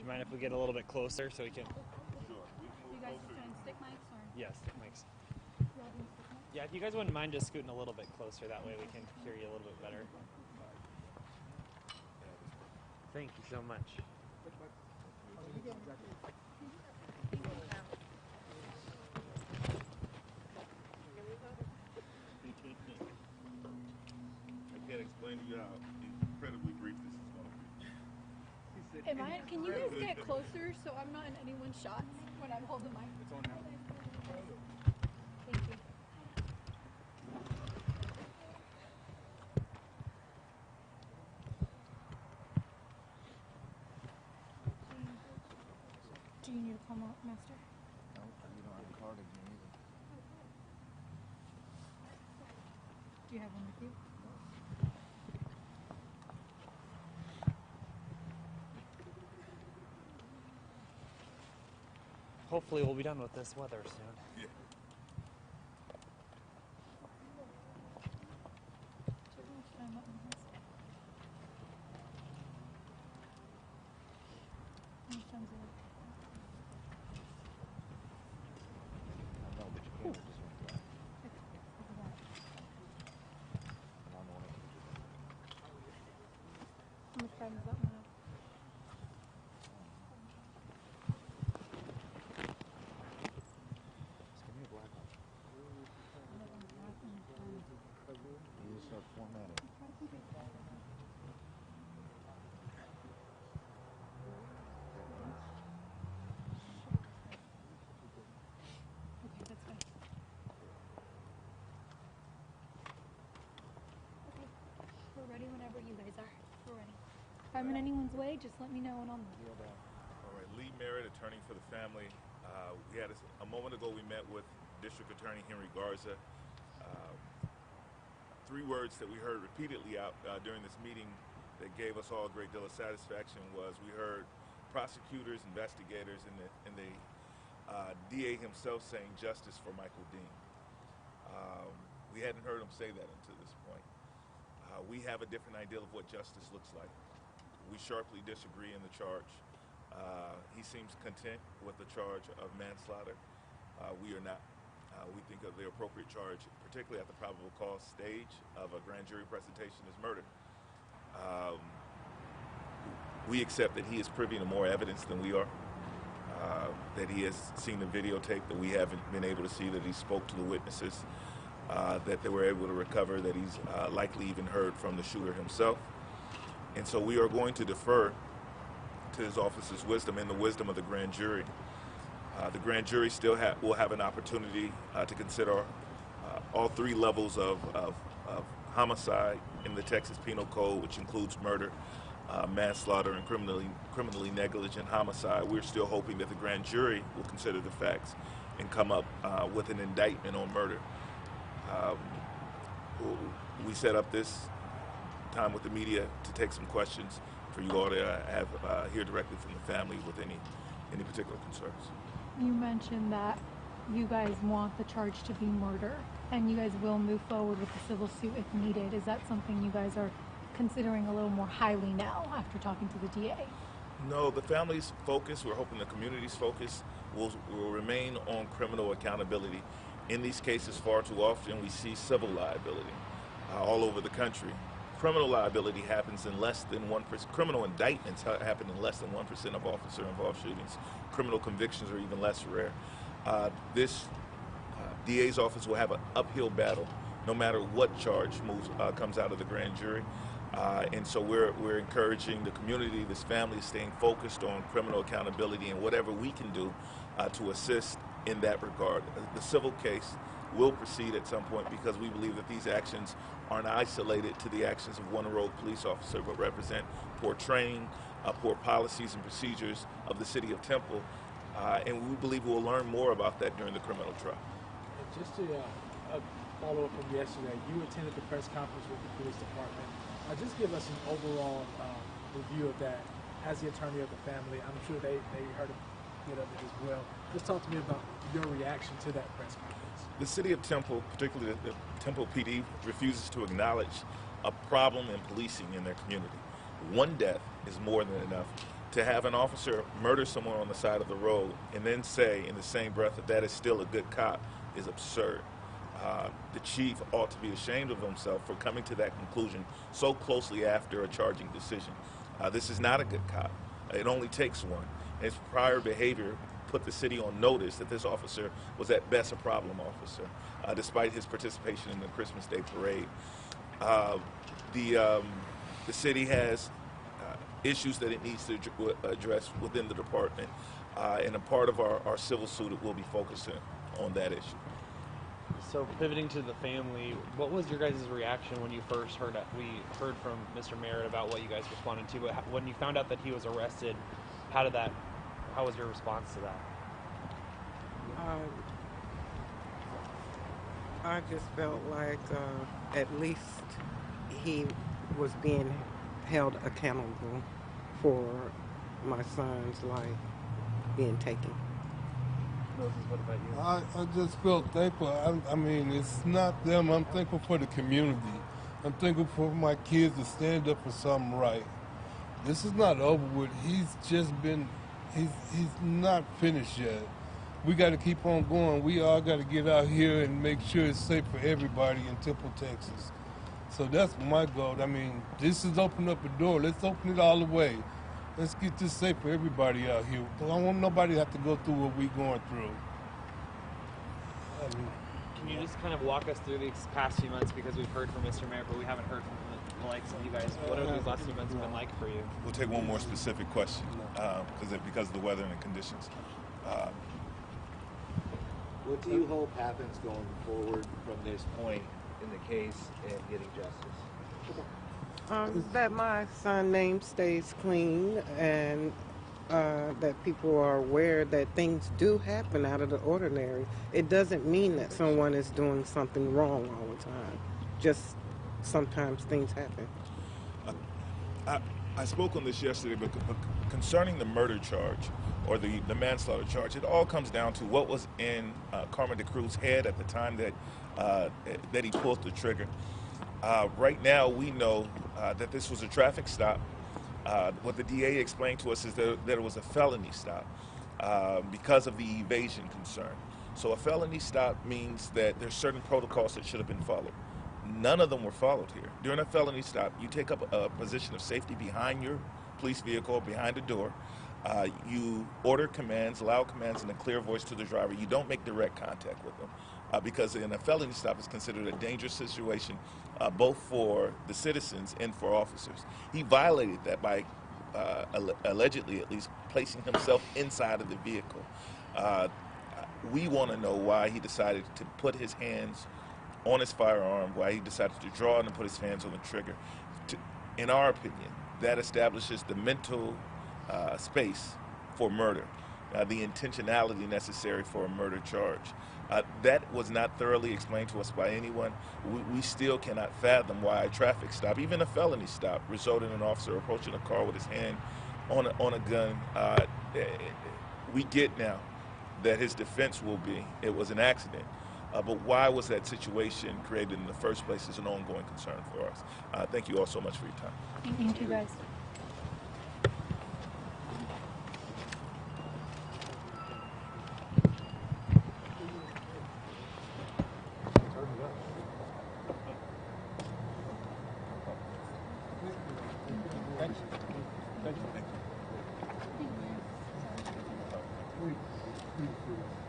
you mind if we get a little bit closer so we can? Sure. You guys just doing stick mics or? Yes, Mike's. Y'all doing stick mics? Yeah, if you guys wouldn't mind just scooting a little bit closer, that way we can hear you a little bit better. Thank you so much. I can't explain to you how incredibly brief this is going to be. Can you guys get closer so I'm not in anyone's shots when I'm holding my? It's on now. Thank you. Do you need to come up, Master? No, you don't have a card again either. Do you have one with you? Hopefully we'll be done with this weather soon. Yeah. Took much time up in this. How much time is it? I know, but your camera just went black. Look at that. And I'm the one that can do that. How much time is that one up? Just give me a black one. You just start formatting. Okay, that's fine. Okay, we're ready whenever you guys are. We're ready. If I'm in anyone's way, just let me know and I'll move. All right, Lee Merritt, attorney for the family. We had a moment ago, we met with District Attorney Henry Garza. Three words that we heard repeatedly out during this meeting that gave us all a great deal of satisfaction was we heard prosecutors, investigators, and the DA himself saying justice for Michael Dean. We hadn't heard him say that until this point. We have a different idea of what justice looks like. We sharply disagree in the charge. He seems content with the charge of manslaughter. We are not. We think of the appropriate charge, particularly at the probable cause stage of a grand jury presentation, is murder. We accept that he is privy to more evidence than we are, that he has seen the videotape that we haven't been able to see, that he spoke to the witnesses, that they were able to recover, that he's likely even heard from the shooter himself. And so we are going to defer to his office's wisdom and the wisdom of the grand jury. The grand jury still will have an opportunity to consider all three levels of homicide in the Texas Penal Code, which includes murder, manslaughter, and criminally negligent homicide. We're still hoping that the grand jury will consider the facts and come up with an indictment on murder. We set up this time with the media to take some questions for you all to have hear directly from the family with any particular concerns. You mentioned that you guys want the charge to be murder and you guys will move forward with the civil suit if needed. Is that something you guys are considering a little more highly now after talking to the DA? No, the family's focus, we're hoping the community's focus will remain on criminal accountability. In these cases, far too often we see civil liability all over the country. Criminal liability happens in less than 1%. Criminal indictments happen in less than 1% of officer-involved shootings. Criminal convictions are even less rare. This DA's office will have an uphill battle no matter what charge comes out of the grand jury. And so we're encouraging the community, this family, staying focused on criminal accountability and whatever we can do to assist in that regard. The civil case will proceed at some point because we believe that these actions aren't isolated to the actions of one rogue police officer, but represent poor training, poor policies and procedures of the city of Temple. And we believe we'll learn more about that during the criminal trial. And just to follow up from yesterday, you attended the press conference with the police department. Just give us an overall review of that as the attorney of the family. I'm sure they heard a bit of it as well. Just talk to me about your reaction to that press conference. The city of Temple, particularly the Temple PD, refuses to acknowledge a problem in policing in their community. One death is more than enough To have an officer murder someone on the side of the road and then say in the same breath that that is still a good cop is absurd. The chief ought to be ashamed of himself for coming to that conclusion so closely after a charging decision. This is not a good cop. It only takes one. His prior behavior put the city on notice that this officer was at best a problem officer, despite his participation in the Christmas Day parade. The city has issues that it needs to address within the department, and a part of our civil suit will be focusing on that issue. So pivoting to the family, what was your guys' reaction when you first heard we heard from Mr. Merritt about what you guys responded to? But when you found out that he was arrested, how was your response to that? I just felt like at least he was being held accountable for my son's life being taken. Moses, what about you? I just feel thankful. I mean, it's not them. I'm thankful for the community. I'm thankful for my kids to stand up for something right. This is not over with. He's not finished yet. We got to keep on going. We all got to get out here and make sure it's safe for everybody in Temple, Texas. So that's my goal. I mean, this is open up a door. Let's open it all the way. Let's get this safe for everybody out here. I don't want nobody to have to go through what we're going through. Can you just kind of walk us through these past few months, because we've heard from Mr. Merritt, but we haven't heard from the likes of you guys. What have these last few months been like for you? We'll take one more specific question because of the weather and the conditions. What do you hope happens going forward from this point in the case and getting justice? That my son's name stays clean, and that people are aware that things do happen out of the ordinary. It doesn't mean that someone is doing something wrong all the time. Just sometimes things happen. I spoke on this yesterday, but concerning the murder charge or the manslaughter charge, it all comes down to what was in Carmen DeCruz's head at the time that he pulled the trigger. Right now, we know that this was a traffic stop. What the DA explained to us is that it was a felony stop because of the evasion concern. So a felony stop means that there's certain protocols that should have been followed. None of them were followed here. During a felony stop, you take up a position of safety behind your police vehicle, behind the door. You order commands, loud commands in a clear voice to the driver. You don't make direct contact with them because in a felony stop it's considered a dangerous situation both for the citizens and for officers. He violated that by allegedly at least placing himself inside of the vehicle. We want to know why he decided to put his hands on his firearm, why he decided to draw and put his hands on the trigger. In our opinion, that establishes the mental space for murder, the intentionality necessary for a murder charge. That was not thoroughly explained to us by anyone. We still cannot fathom why a traffic stop, even a felony stop, resulted in an officer approaching a car with his hand on a gun. We get now that his defense will be it was an accident. But why was that situation created in the first place is an ongoing concern for us. Thank you all so much for your time. Thank you, guys. Thank you. Thank you. Thank you.